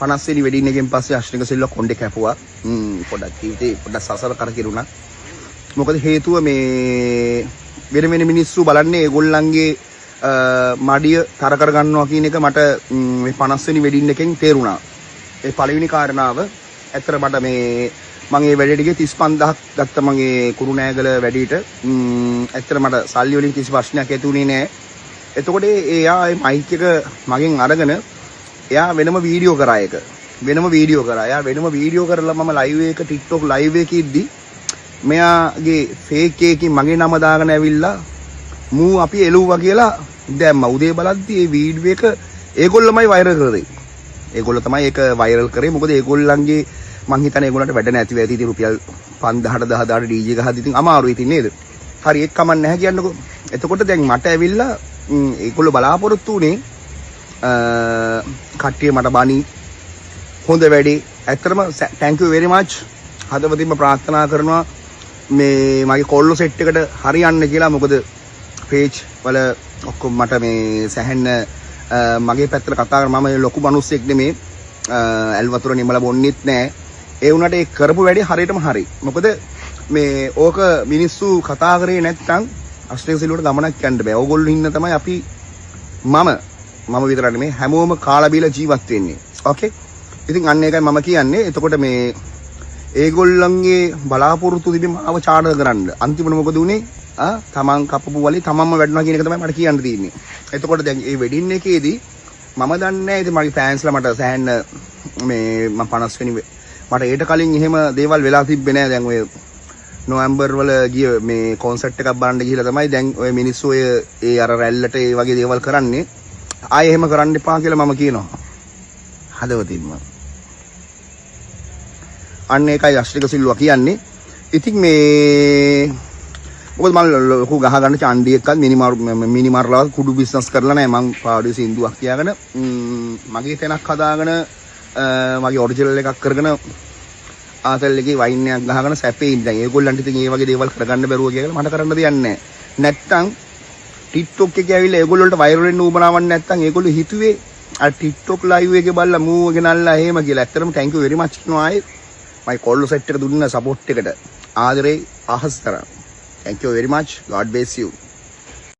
50 වෙනි වෙඩින් එකෙන් පස්සේ අශ්වික සිල්වා කොණ්ඩේ කැපුවා. පොඩක් ජීවිතේ පොඩක් සසර කරකිරුණා. මොකද හේතුව මේ වෙන වෙන මිනිස්සු බලන්නේ ඒගොල්ලන්ගේ මඩිය තර කර ගන්නවා කියන එක මට මේ 50 වෙනි වෙඩින් එකෙන් තේරුණා. ඒ පළවෙනි කාරණාව ඇත්තට මට මේ මම ඒ වැඩේට ගියේ 35000ක් ගත්ත මගේ කුරුණෑගල වැඩේට. ඇත්තට මට සල්ලි වලින් කිසි ප්‍රශ්නයක් ඇති වුණේ නැහැ. එතකොට එයා මේ මයික් එක මගෙන් අරගෙන එයා වෙනම වීඩියෝ කරා එක. වෙනම වීඩියෝ කරා. එයා වෙනම වීඩියෝ කරලා මම ලයිව් එක TikTok ලයිව් එකේ ඉද්දි මෙයාගේ ෆේක් එකකින් මගේ නම දාගෙන ඇවිල්ලා මූ අපි එළුවා කියලා දැම්මා. උදේ බලද්දි මේ වීඩියෝ එක ඒගොල්ලෝමයි වෛරල් කරේ. ඒගොල්ලෝ තමයි ඒක වෛරල් කරේ. මොකද ඒගොල්ලන්ගේ මං හිතන්නේ ඒගොල්ලන්ට වැඩ නැති වෙයි. ඉතින් රුපියල් 5000ට 10000ට DJ ගහද්දි ඉතින් අමාරුයි ඉතින් නේද? හරි ඒක කමක් නැහැ කියන්නකෝ. එතකොට දැන් මට ඇවිල්ලා ඒගොල්ලෝ බලාපොරොත්තු උනේ කට්ටිය මට බනි හොඳ වැඩේ. ඇත්තටම thank you very much. හදවතින්ම ප්‍රාර්ථනා කරනවා මේ මගේ කොල්ලෝ සෙට් එකට හරියන්න කියලා. මොකද page වල ඔක්කොම මට මේ සැහෙන්න මගේ පැත්තට කතා කරන මම ලොකු මිනිස්සෙක් නෙමේ. ඇල් වතුර නිමල බොන්නෙත් නෑ. ඒ වුණාට ඒ කරපු වැඩේ හරියටම හරි. මොකද මේ ඕක මිනිස්සු කතා කරේ නැත්නම් අශ්වික සිල්වට ගමනක් යන්න බෑ. ඕගොල්ලෝ ඉන්න තමයි අපි මම විතර නෙමේ හැමෝම කාලා බීලා ජීවත් වෙන්නේ. ඕකේ. ඉතින් අන්න ඒකයි මම කියන්නේ. එතකොට මේ ඒගොල්ලන්ගේ බලාපොරොත්තු තිබි මාව චාඩ කරන්න. අන්තිමට මොකද උනේ? තමන් කපපු වලේ තමන්ම වැඩනවා කියන එක තමයි මට කියන්න තියෙන්නේ. එතකොට දැන් මේ වෙඩින් එකේදී මම දන්නේ නැහැ ඉතින් මගේ ෆෑන්ස්ලා මට සෑහෙන්න මේ මම 50 වෙනි මට ඊට කලින් එහෙම දේවල් වෙලා තිබ්බේ නැහැ. දැන් ඔය නොවැම්බර් වල ගිය මේ කොන්සර්ට් එකක් බලන්න ගිහලා තමයි දැන් ඔය මිනිස්සු ඔය ඒ අර රැල්ලට ඒ වගේ දේවල් කරන්නේ. ආයෙ එහෙම කරන්න එපා කියලා මම කියනවා. හදවතින්ම. අන්න ඒකයි අශ්වික සිල්වා කියන්නේ. ඉතින් මේ මොකද මම ලොකු ගහ ගන්න චණ්ඩි එක්කත් මිනිමාර්ලා කුඩු බිස්නස් කරලා නැහැ. මම පාඩුවේ සින්දුවක් කියාගෙන මගේ තැනක් හදාගෙන මගේ ඔරිජිනල් එකක් කරගෙන ආතල් එකේ වයින් එකක් ගහගෙන සැපේ ඉන්න. දැන් ඒගොල්ලන්ට ඉතින් මේ වගේ දේවල් කරගන්න බැරුව කියලා මට කරන්න දෙයක් නැහැ. නැත්තම් TikTok එකේ ඇවිල්ලා ඒගොල්ලෝ වලට වෛරල් වෙන්න උවමනාවක් නැත්තම් ඒගොල්ලෝ හිතුවේ අර TikTok live එකේ බලලා මූ ගෙනල්ලා එහෙම කියලා. ඇත්තටම thank you very much කියනවා ආයේ මයි කොල්ලෝ සෙට් එක දුන්න සපෝට් එකට ආදරේ අහස් කරා. Thank you very much. God bless you.